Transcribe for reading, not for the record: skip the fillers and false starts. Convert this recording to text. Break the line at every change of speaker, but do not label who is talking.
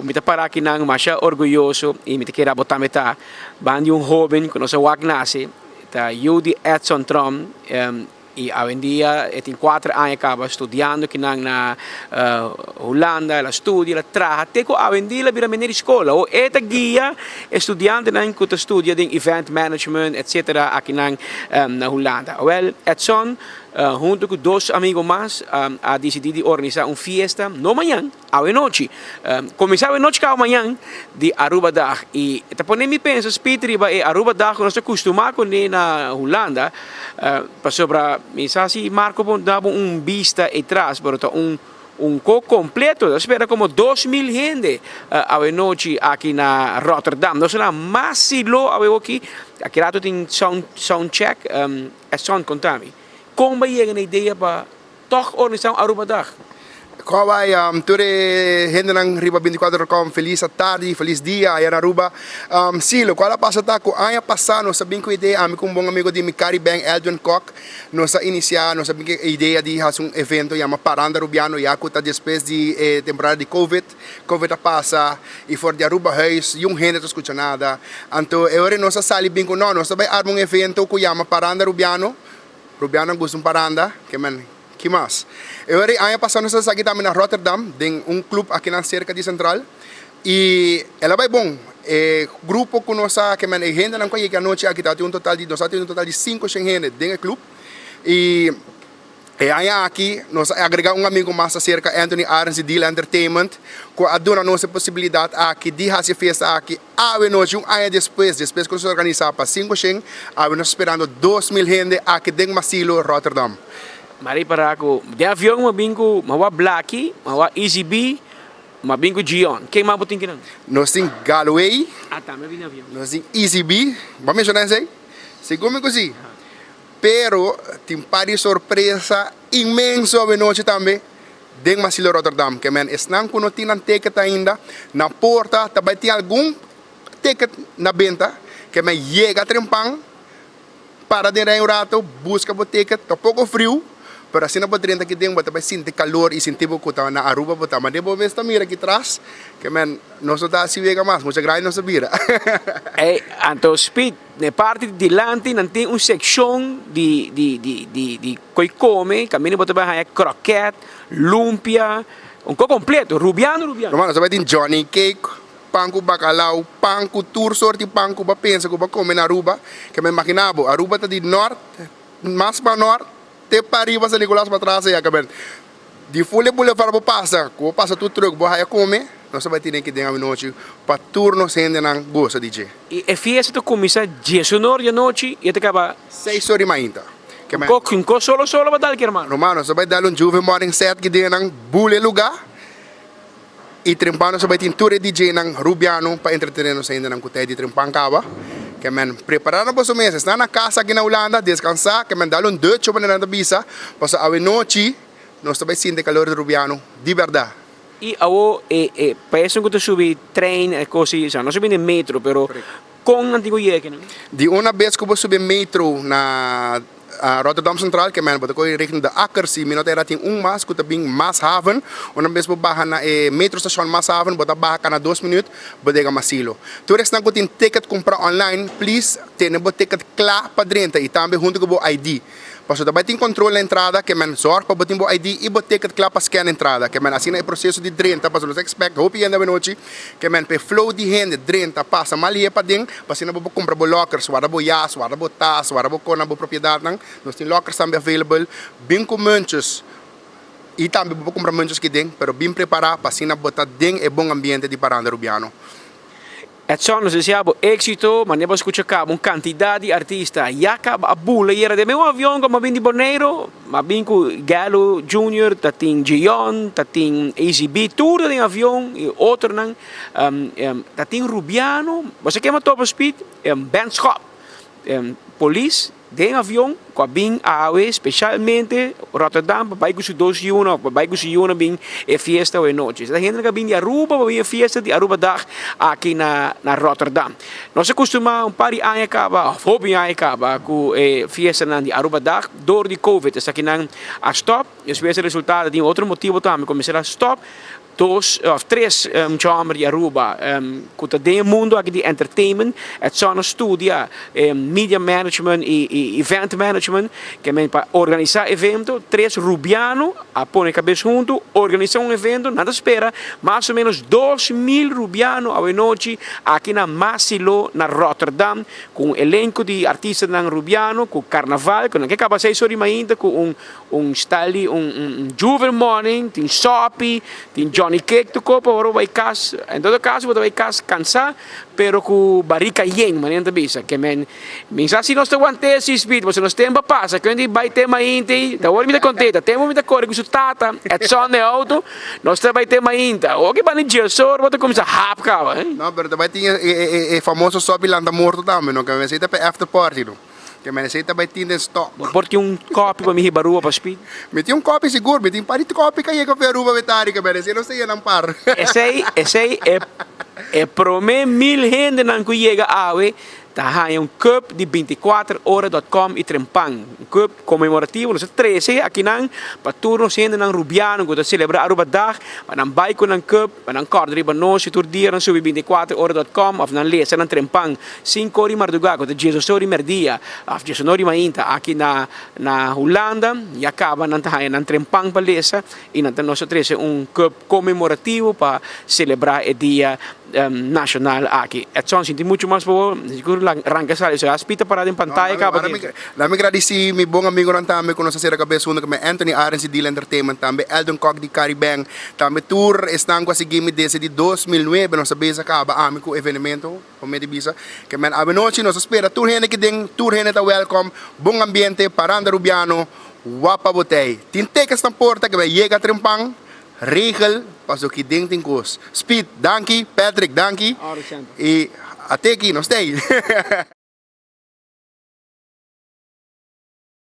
Mita para aqui nang masya orgulhoso e mita kira botar meta bandi jovem que nossa wagnase tá Judy Edson Trom e hoje em dia tem 4 anos acaba estudando aqui na Holanda, ela estuda, ela trabalha, até que hoje em dia ela vira menina de escola, ou esta guia estudante que estuda em event management, etc. aqui na Holanda. Well, Edson junto com 2 amigos mais, a decidido organizar uma fiesta no amanhã, à noite. Começava a noite que amanhã de Aruba Dag. E depois nem me penso, Peter, e Aruba Dag, nós estamos acostumados com na Holanda, para sobre, me sabe, Marco dava vista atrás, pero completo, espera como 2.000 gente à noite aqui na Rotterdam. Nós somos mais silo aqui tem sound check, é sound contami. Como chega na ideia para toch organizar Aruba Dag?
Como vai, tudo gente nang riba 24 com feliz tarde, feliz dia aí na Aruba. Silo, qual passa tá com ano passado, nós sabemos que a ideia, amigo um bom amigo de Mikari Bang, Eldon Koch, nós iniciar, nós sabemos que a ideia de fazer evento chama Paranda Rubiano, já que depois de temporada de Covid passa e for de Aruba Huis, gente não escuta nada. Então, agora nós sabe bem que nós vai armar evento que chama Paranda Rubiano. Rubiano gusto paranda, que mais? Eu ano passado nós aqui também na Rotterdam, tem clube aqui na cerca de Central, e ela vai bom. Grupo que nós que gente não conhece a noite aqui tem um total de 5 gente dentro do clube. E aí aqui nós agregamos amigo mais acerca Anthony Arns e Deal Entertainment, que adora nossa possibilidade aqui de fazer festa aqui a noite ano depois que nós organizamos para 5 gente, nós esperando 2.000 gente aqui dentro Masilo Rotterdam.
Mari para ako, de avião mabingo, mawa Blacky, mawa Easy B, mabingo Gion. Quem mais botin kinang?
Nós temos Galway,
também vim avião.
nós temos Easy B, vamos mencionar isso aí? Segundo assim. Pero tem pari surpresa imenso a noite também dentro Masilo Rotterdam, que estão com não ticket ainda na porta, também tem algum ticket na venda, que chega a trempang para dentro um rato, busca o ticket, tá pouco frio, pero assim na botrenta aqui dentro, vai sentir calor e sentir que tá na Aruba, mas depois ver esta mira aqui atrás, que nós não tá se vega mais, muita grande não se vira.
Então, Speed, na parte de delante, não tem uma secção de coi come, caminho para trabalhar croquete, lumpia, completo, rubiano.
Mano, você vai ter Johnny Cake, pão com bacalhau, pão com tour sorte pão com pensa que vai comer na Aruba, que me imaginava, Aruba tá de norte, mais para norte, te pariba sa Nicolas para trás aí, acabando. De folha para passa, que passa tudo troco, vai comer, nós vai ter que dar uma noite para turno sendo na gosta DJ.
E a fiesta começa 10 horas da noite e acaba
6 horas ainda.
Com solo vai dar que irmão.
Romano, você vai dar juve morning set que dê nang bule lugar. E trempano você vai ter tour DJ nang Rubiano para entreter nos ainda nang kutay de trempan kaba. Que preparar para os meses, na casa aqui na Holanda, descansar, que dar dutch para na bisa, para a noite nós também sentir calor de Rubiano, de verdade.
E penso que tu subir trem, coisas, não subir no metro, pero com antigo que não.
De uma vez que eu subi metro na Rotterdam Central, que man, eu reikning de akkers, e minot era tem mas, que também Maashaven, uma vez eu barra na metro station Maashaven, eu barra na 2 minutos, eu dega Masilo. Tu restan que tem ticket comprar online, please, tem o ticket claro para dentro e também junto com o ID. Porque também tem controle na entrada, que man zorg para botar o ID e o ticket claro para scan a entrada, que man assim é o processo de dentro, para os expect, hope ainda bem noite, que man pe flow de gente dentro passa malia para dentro, para assim não vou comprar o locker, suara o jas, suara o tas, suara o cona, o propriedade não, nós tem lockers também available, bem com manchas. E também vou comprar manchas que dentro, pero bem preparado para assim não botar dentro é bom ambiente de Paranda Rubiano.
Edson, nós desejamos êxito, mas nós escuchamos uma quantidade de artistas. E acaba a bula, e era de meu avião, como vim de Boneiro, mas vim com Galo Junior, tem Gion, tem AZB, tudo em avião, e outro não, tem Rubiano, você quer uma top speed, Benschop, Police, de avião, com a BIM AAW, especialmente Rotterdam, para ir com 2-1, para ir com 1 bem é fiesta ou é noite. A gente que vem de Aruba, para ir a fiesta de Aruba Dag aqui na Rotterdam. Nós acostumamos um par de anos acaba, hobby anos acaba, com a fiesta de Aruba Dag, door de Covid. Essa aqui não a stop, e o resultado de outro motivo também, começar a stop, 2 of 3 chambers in Aruba. Kuta de mundo aqui de entertainment, é só na studia, media management e event management, que é para organizar evento, 3 rubiano, a pôr a cabeça junto, organizar evento, nada espera, mais ou menos 2.000 rubiano a noite aqui na Masilo, na Rotterdam, com elenco de artistas na rubiano, com carnaval, com que acaba 6 horas ainda, com style, Juvel Morning, tem Sopi, tem Johnny Cake, tu copa, ora vai casa, em todo caso, vai casa cansar, pero com barrica yen, maneira bisa, que men se nós te aguante esse espírito, se nós temos passa, que a gente vai ter mais inte, da hora me da contenta, temos muita cor, que tata, é só de auto, nós vai ter mais inte, o que vai dizer, só vai começar a rapcar, hein?
Não, pero também tinha o famoso sobe lá morto também, não, que me aceita para after party, não. Que me aceita para tinha stock.
Porque copo para me ribarua para speed.
Me tinha copo seguro, me tinha parito copo que ia com a ruba vetari, que me não sei não par.
Esse é prome 1.000 gente não que chega a tá cup de 24horas.com e trempang. Cup comemorativo, nós 13 aqui não, para turno gente não rubiano, que celebrar Aruba Dag, para não vai com cup, para não correr para nós, tur dia não subir 24horas.com, ou não lesa não trempang, 5 horas madrugada, que Jesus horas merdia, of Jesus horas mainta aqui na Holanda, e acaba não trempang para lesa, e não nós 13 cup comemorativo para celebrar o dia nacional aqui. É só sentir muito mais por arranca sale, se aspita parada em pantalla acaba aqui.
Lá me agradeci meu bom amigo não também com nossa série cabeça que me Anthony Arens Deal Entertainment também Eldon Cock de Caribbean também tour estão conseguindo desde de 2009 nossa base acaba amigo evento com me de bisa que men a noite nós espera tour hene que den tour hene tá welcome bom ambiente paranda rubiano wapa botei tinte que estão porta que vai chega trempang regel paso que ding ting kos speed dankie Patrick dankie e até aqui não stay